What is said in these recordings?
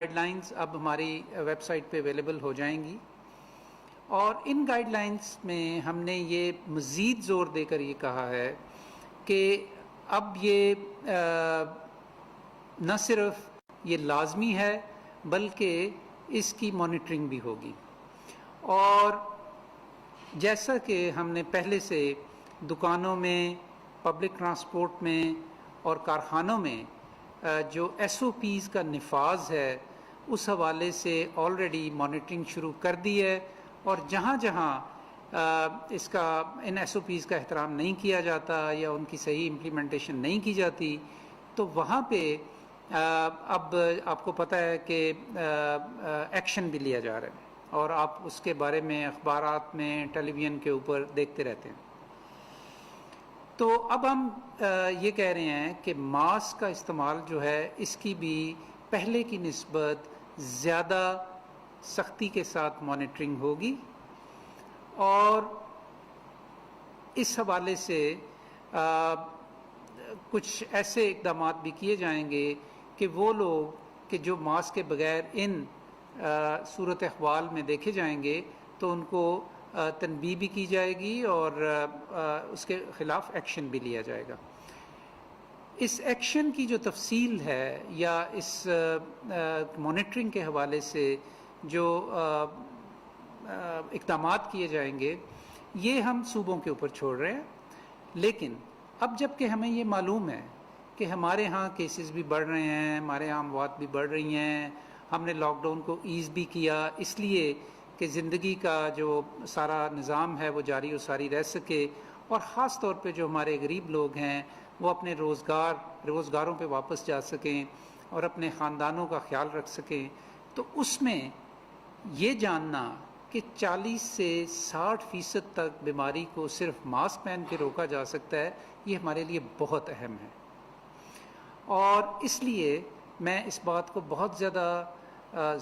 Guide lines اب ہماری web site پہ اویلیبل ہو جائیں گی، اور ان گائیڈ لائنز میں ہم نے یہ مزید زور دے کر یہ کہا ہے کہ اب یہ نہ صرف یہ لازمی ہے بلکہ اس کی مانیٹرنگ بھی ہوگی۔ اور جیسا کہ ہم نے پہلے سے دکانوں میں، پبلک ٹرانسپورٹ میں اور کارخانوں میں جو ایس او پیز کا نفاذ ہے اس حوالے سے آلریڈی مانیٹرنگ شروع کر دی ہے، اور جہاں جہاں اس کا ان ایس او پیز کا احترام نہیں کیا جاتا یا ان کی صحیح امپلیمنٹیشن نہیں کی جاتی تو وہاں پہ اب آپ کو پتہ ہے کہ ایکشن بھی لیا جا رہا ہے، اور آپ اس کے بارے میں اخبارات میں، ٹیلی ویژن کے اوپر دیکھتے رہتے ہیں۔ تو اب ہم یہ کہہ رہے ہیں کہ ماسک کا استعمال جو ہے اس کی بھی پہلے کی نسبت زیادہ سختی کے ساتھ مانیٹرنگ ہوگی، اور اس حوالے سے کچھ ایسے اقدامات بھی کیے جائیں گے کہ وہ لوگ کہ جو ماسک کے بغیر ان صورت احوال میں دیکھے جائیں گے تو ان کو تنبیہ بھی کی جائے گی اور اس کے خلاف ایکشن بھی لیا جائے گا۔ اس ایکشن کی جو تفصیل ہے یا اس مانیٹرنگ کے حوالے سے جو اقدامات کیے جائیں گے یہ ہم صوبوں کے اوپر چھوڑ رہے ہیں، لیکن اب جب کہ ہمیں یہ معلوم ہے کہ ہمارے ہاں کیسز بھی بڑھ رہے ہیں، ہمارے ہاں اموات بھی بڑھ رہی ہیں، ہم نے لاک ڈاؤن کو ایز بھی کیا اس لیے کہ زندگی کا جو سارا نظام ہے وہ جاری و ساری رہ سکے، اور خاص طور پہ جو ہمارے غریب لوگ ہیں وہ اپنے روزگاروں پہ واپس جا سکیں اور اپنے خاندانوں کا خیال رکھ سکیں۔ تو اس میں یہ جاننا کہ 40 سے 60% تک بیماری کو صرف ماسک پہن کے روکا جا سکتا ہے، یہ ہمارے لیے بہت اہم ہے، اور اس لیے میں اس بات کو بہت زیادہ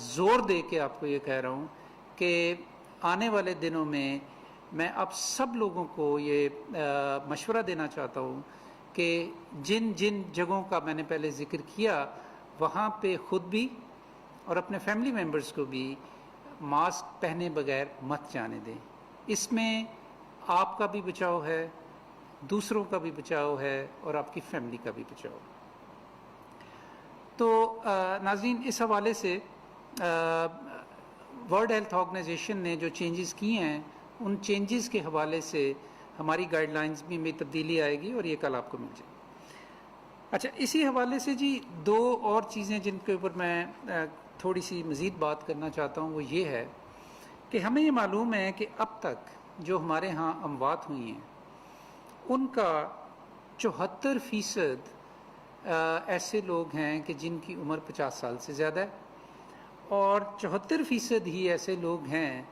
زور دے کے آپ کو یہ کہہ رہا ہوں کہ آنے والے دنوں میں اب سب لوگوں کو یہ مشورہ دینا چاہتا ہوں کہ جن جن جگہوں کا میں نے پہلے ذکر کیا وہاں پہ خود بھی اور اپنے فیملی ممبرز کو بھی ماسک پہنے بغیر مت جانے دیں۔ اس میں آپ کا بھی بچاؤ ہے، دوسروں کا بھی بچاؤ ہے، اور آپ کی فیملی کا بھی بچاؤ۔ تو ناظرین، اس حوالے سے ورلڈ ہیلتھ آرگنائزیشن نے جو چینجز کیے ہیں ان چینجز کے حوالے سے ہماری گائیڈ لائنز میں تبدیلی آئے گی، اور یہ کل آپ کو مل جائے۔ اچھا، اسی حوالے سے جی دو اور چیزیں جن کے اوپر میں تھوڑی سی مزید بات کرنا چاہتا ہوں وہ یہ ہے کہ ہمیں یہ معلوم ہے کہ اب تک جو ہمارے ہاں اموات ہوئی ہیں ان کا 74% ایسے لوگ ہیں کہ جن کی عمر 50 سال سے زیادہ ہے، اور 74% ہی ایسے لوگ ہیں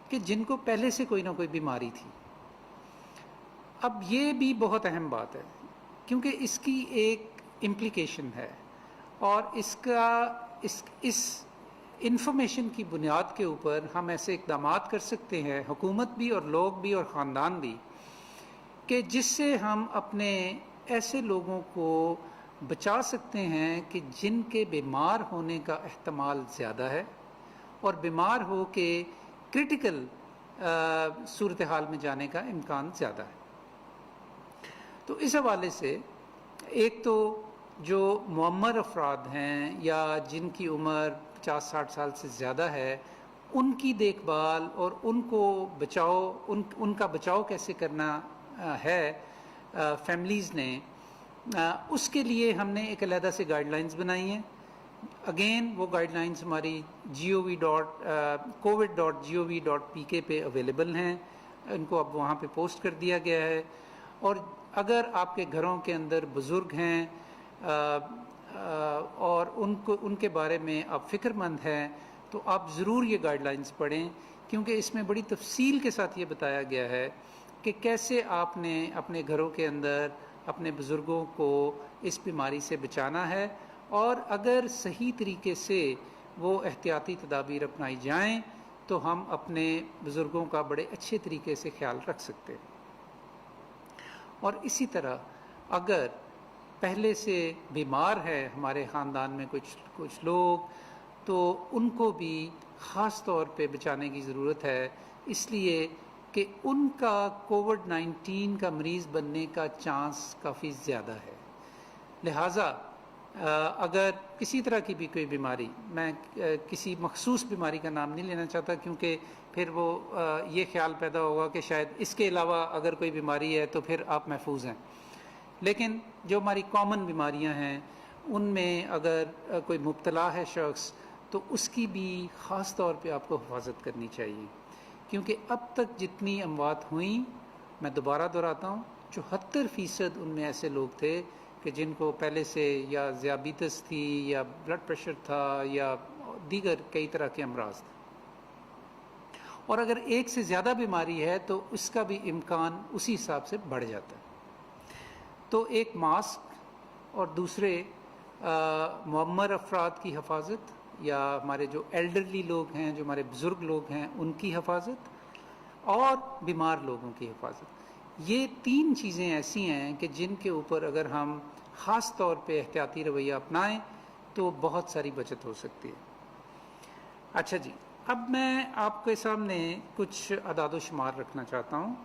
کہ جن کو پہلے سے کوئی نہ کوئی بیماری تھی۔ اب یہ بھی بہت اہم بات ہے کیونکہ اس کی ایک امپلیکیشن ہے، اور اس انفارمیشن کی بنیاد کے اوپر ہم ایسے اقدامات کر سکتے ہیں، حکومت بھی اور لوگ بھی اور خاندان بھی، کہ جس سے ہم اپنے ایسے لوگوں کو بچا سکتے ہیں کہ جن کے بیمار ہونے کا احتمال زیادہ ہے اور بیمار ہو کے کرٹیکل صورتحال میں جانے کا امکان زیادہ ہے۔ تو اس حوالے سے ایک تو جو معمر افراد ہیں یا جن کی عمر 50-60 سال سے زیادہ ہے ان کی دیکھ بھال اور ان کو بچاؤ، ان کا بچاؤ کیسے کرنا ہے فیملیز نے، اس کے لیے ہم نے ایک علیحدہ سے گائیڈ لائنز بنائی ہیں۔ اگین وہ گائیڈ لائنز ہماری covid.gov.pk پہ اویلیبل ہیں، ان کو اب وہاں پہ پوسٹ کر دیا گیا ہے، اور اگر آپ کے گھروں کے اندر بزرگ ہیں اور ان کے بارے میں آپ فکر مند ہیں تو آپ ضرور یہ گائیڈ لائنز پڑھیں، کیونکہ اس میں بڑی تفصیل کے ساتھ یہ بتایا گیا ہے کہ کیسے آپ نے اپنے گھروں کے اندر اپنے بزرگوں کو اس بیماری سے بچانا ہے، اور اگر صحیح طریقے سے وہ احتیاطی تدابیر اپنائی جائیں تو ہم اپنے بزرگوں کا بڑے اچھے طریقے سے خیال رکھ سکتے ہیں۔ اور اسی طرح اگر پہلے سے بیمار ہے ہمارے خاندان میں کچھ لوگ، تو ان کو بھی خاص طور پہ بچانے کی ضرورت ہے، اس لیے کہ ان کا کووڈ-19 کا مریض بننے کا چانس کافی زیادہ ہے۔ لہٰذا اگر کسی طرح کی بھی کوئی بیماری، میں کسی مخصوص بیماری کا نام نہیں لینا چاہتا کیونکہ پھر وہ یہ خیال پیدا ہوگا کہ شاید اس کے علاوہ اگر کوئی بیماری ہے تو پھر آپ محفوظ ہیں، لیکن جو ہماری کامن بیماریاں ہیں ان میں اگر کوئی مبتلا ہے شخص تو اس کی بھی خاص طور پہ آپ کو حفاظت کرنی چاہیے، کیونکہ اب تک جتنی اموات ہوئیں، میں دوبارہ دہراتا ہوں، 74% ان میں ایسے لوگ تھے کہ جن کو پہلے سے یا ذیابیطس تھی یا بلڈ پریشر تھا یا دیگر کئی طرح کے امراض تھے، اور اگر ایک سے زیادہ بیماری ہے تو اس کا بھی امکان اسی حساب سے بڑھ جاتا ہے۔ تو ایک ماسک اور دوسرے معمر افراد کی حفاظت، یا ہمارے جو ایلڈرلی لوگ ہیں، جو ہمارے بزرگ لوگ ہیں، ان کی حفاظت، اور بیمار لوگوں کی حفاظت، یہ 3 چیزیں ایسی ہیں کہ جن کے اوپر اگر ہم خاص طور پہ احتیاطی رویہ اپنائیں تو بہت ساری بچت ہو سکتی ہے۔ اچھا جی، اب میں آپ کے سامنے کچھ اعداد و شمار رکھنا چاہتا ہوں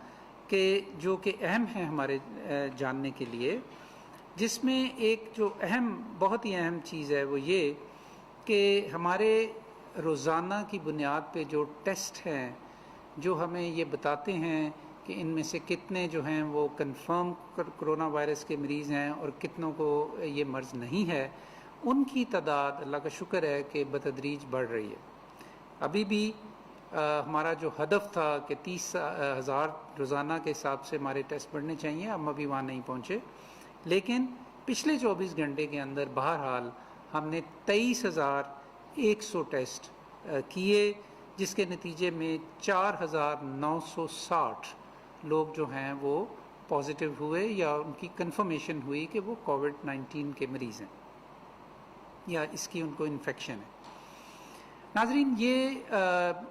کہ جو کہ اہم ہیں ہمارے جاننے کے لیے، جس میں ایک جو بہت ہی اہم چیز ہے وہ یہ کہ ہمارے روزانہ کی بنیاد پہ جو ٹیسٹ ہیں جو ہمیں یہ بتاتے ہیں کہ ان میں سے کتنے جو ہیں وہ کنفرم کرونا وائرس کے مریض ہیں اور کتنوں کو یہ مرض نہیں ہے، ان کی تعداد اللہ کا شکر ہے کہ بتدریج بڑھ رہی ہے۔ ابھی بھی ہمارا جو ہدف تھا کہ 30,000 روزانہ کے حساب سے ہمارے ٹیسٹ بڑھنے چاہیے، ہم ابھی وہاں نہیں پہنچے، لیکن پچھلے 24 گھنٹے کے اندر بہرحال ہم نے 23,100 ٹیسٹ کیے، جس کے نتیجے میں 4,960 لوگ جو ہیں وہ پازیٹیو ہوئے یا ان کی کنفرمیشن ہوئی کہ وہ کووڈ-19 کے مریض ہیں یا اس کی ان کو انفیکشن ہے۔ ناظرین، یہ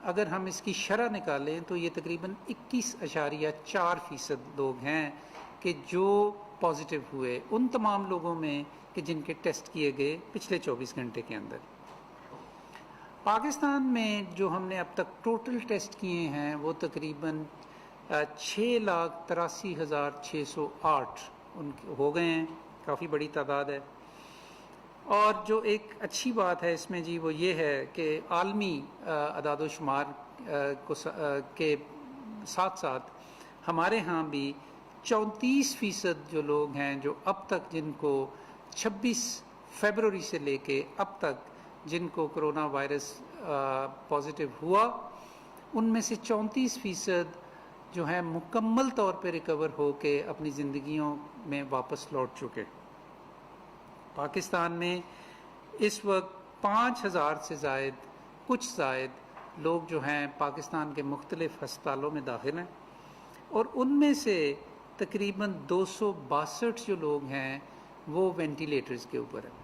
اگر ہم اس کی شرح نکالیں تو یہ تقریباً 21.4% لوگ ہیں کہ جو پازیٹیو ہوئے ان تمام لوگوں میں کہ جن کے ٹیسٹ کیے گئے پچھلے 24 گھنٹے کے اندر۔ پاکستان میں جو ہم نے اب تک ٹوٹل ٹیسٹ کیے ہیں وہ تقریباً 6,83,608 ہو گئے ہیں، کافی بڑی تعداد ہے۔ اور جو ایک اچھی بات ہے اس میں جی وہ یہ ہے کہ عالمی اعداد و شمار کے ساتھ ساتھ ہمارے ہاں بھی 34% جو لوگ ہیں جو اب تک جن کو 26 فروری سے لے کے اب تک جن کو کرونا وائرس پازیٹیو ہوا، ان میں سے 34% جو ہیں مکمل طور پہ ریکور ہو کے اپنی زندگیوں میں واپس لوٹ چکے۔ پاکستان میں اس وقت 5,000 سے کچھ زائد لوگ جو ہیں پاکستان کے مختلف ہسپتالوں میں داخل ہیں، اور ان میں سے تقریباً 262 جو لوگ ہیں وہ وینٹیلیٹرز کے اوپر ہیں۔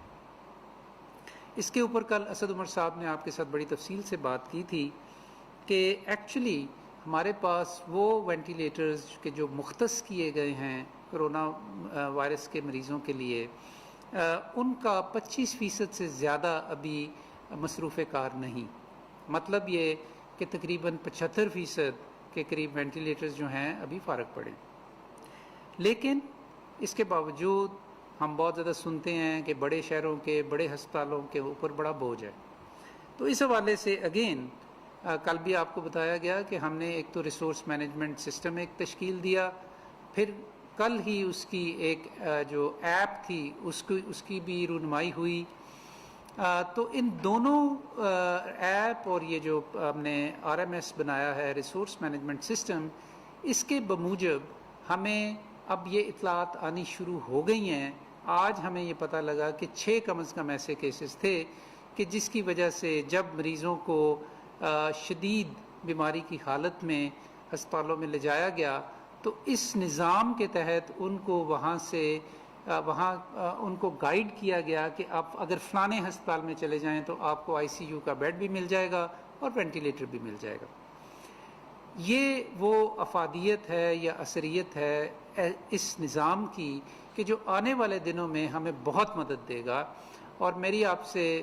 اس کے اوپر کل اسد عمر صاحب نے آپ کے ساتھ بڑی تفصیل سے بات کی تھی کہ ایکچولی ہمارے پاس وہ وینٹیلیٹرز کے جو مختص کیے گئے ہیں کرونا وائرس کے مریضوں کے لیے، ان کا 25% سے زیادہ ابھی مصروف کار نہیں، مطلب یہ کہ تقریباً 75% کے قریب وینٹیلیٹرز جو ہیں ابھی فارغ پڑے۔ لیکن اس کے باوجود ہم بہت زیادہ سنتے ہیں کہ بڑے شہروں کے بڑے ہسپتالوں کے اوپر بڑا بوجھ ہے۔ تو اس حوالے سے اگین کل بھی آپ کو بتایا گیا کہ ہم نے ایک تو ریسورس مینجمنٹ سسٹم ایک تشکیل دیا، پھر کل ہی اس کی ایک جو ایپ تھی اس کی بھی رونمائی ہوئی۔ تو ان دونوں ایپ اور یہ جو ہم نے RMS بنایا ہے ریسورس مینجمنٹ سسٹم، اس کے بموجب ہمیں اب یہ اطلاعات آنی شروع ہو گئی ہیں۔ آج ہمیں یہ پتہ لگا کہ 6 کم از کم ایسے کیسز تھے کہ جس کی وجہ سے جب مریضوں کو شدید بیماری کی حالت میں ہسپتالوں میں لے جایا گیا تو اس نظام کے تحت ان کو وہاں ان کو گائیڈ کیا گیا کہ آپ اگر فلانے ہسپتال میں چلے جائیں تو آپ کو ICU کا بیڈ بھی مل جائے گا اور وینٹیلیٹر بھی مل جائے گا۔ یہ وہ افادیت ہے یا اثریت ہے اس نظام کی کہ جو آنے والے دنوں میں ہمیں بہت مدد دے گا۔ اور میری آپ سے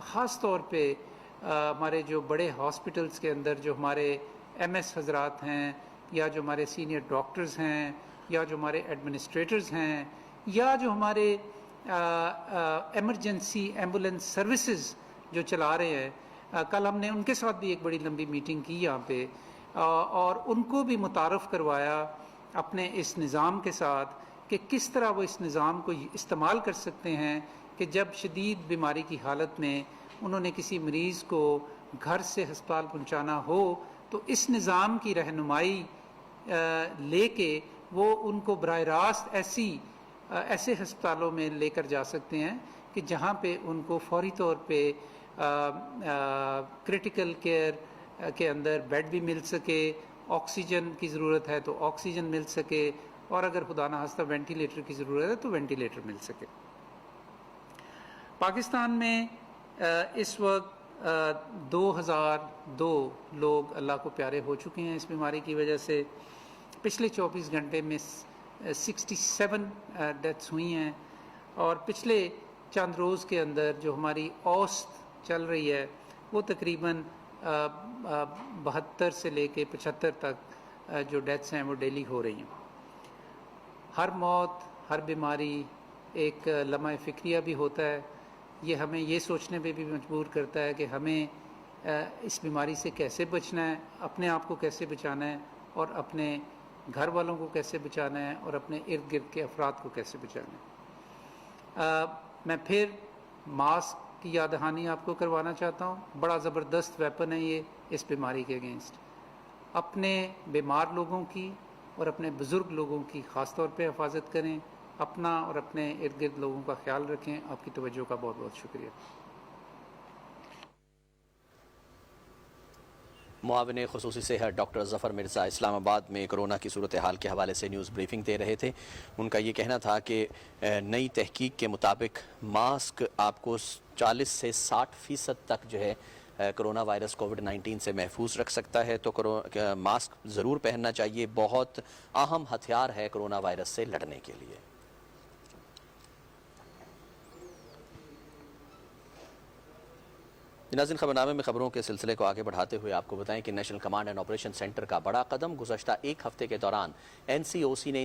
خاص طور پہ ہمارے جو بڑے ہاسپٹلس کے اندر جو ہمارے ایم ایس حضرات ہیں یا جو ہمارے سینئر ڈاکٹرز ہیں یا جو ہمارے ایڈمنسٹریٹرز ہیں یا جو ہمارے ایمرجنسی ایمبولینس سروسز جو چلا رہے ہیں، کل ہم نے ان کے ساتھ بھی ایک بڑی لمبی میٹنگ کی یہاں پہ، اور ان کو بھی متعارف کروایا اپنے اس نظام کے ساتھ کہ کس طرح وہ اس نظام کو استعمال کر سکتے ہیں کہ جب شدید بیماری کی حالت میں انہوں نے کسی مریض کو گھر سے ہسپتال پہنچانا ہو تو اس نظام کی رہنمائی لے کے وہ ان کو براہ راست ایسے ہسپتالوں میں لے کر جا سکتے ہیں کہ جہاں پہ ان کو فوری طور پہ کرٹیکل کیئر کے اندر بیڈ بھی مل سکے، آکسیجن کی ضرورت ہے تو آکسیجن مل سکے، اور اگر خدا نخواستہ وینٹیلیٹر کی ضرورت ہے تو وینٹیلیٹر مل سکے۔ پاکستان میں اس وقت 2002 لوگ اللہ کو پیارے ہو چکے ہیں اس بیماری کی وجہ سے۔ پچھلے 24 گھنٹے میں 67 ڈیتھس ہوئی ہیں، اور پچھلے چند روز کے اندر جو ہماری اوسط چل رہی ہے وہ تقریباً 72 سے لے کے 75 تک جو ڈیتھس ہیں وہ ڈیلی ہو رہی ہیں۔ ہر موت، ہر بیماری ایک لمحہ فکریہ بھی ہوتا ہے، یہ ہمیں یہ سوچنے پہ بھی مجبور کرتا ہے کہ ہمیں اس بیماری سے کیسے بچنا ہے، اپنے آپ کو کیسے بچانا ہے، اور اپنے گھر والوں کو کیسے بچانا ہے، اور اپنے ارد گرد کے افراد کو کیسے بچانا ہے۔ میں پھر ماسک کی یاد دہانی آپ کو کروانا چاہتا ہوں، بڑا زبردست ویپن ہے یہ اس بیماری کے اگینسٹ۔ اپنے بیمار لوگوں کی اور اپنے بزرگ لوگوں کی خاص طور پہ حفاظت کریں، اپنا اور اپنے ارد گرد لوگوں کا خیال رکھیں۔ آپ کی توجہ کا بہت بہت شکریہ۔ معاون خصوصی صحت ڈاکٹر ظفر مرزا اسلام آباد میں کرونا کی صورتحال کے حوالے سے نیوز بریفنگ دے رہے تھے۔ ان کا یہ کہنا تھا کہ نئی تحقیق کے مطابق ماسک آپ کو 40 سے 60% تک جو ہے کرونا وائرس کووڈ-19 سے محفوظ رکھ سکتا ہے، تو ماسک ضرور پہننا چاہیے، بہت اہم ہتھیار ہے کرونا وائرس سے لڑنے کے لیے۔ ناظرین، خبرنامے میں خبروں کے سلسلے کو آگے بڑھاتے ہوئے آپ کو بتائیں کہ national command and operation centre کا بڑا قدم۔ گزشتہ ایک ہفتے کے دوران NCOC نے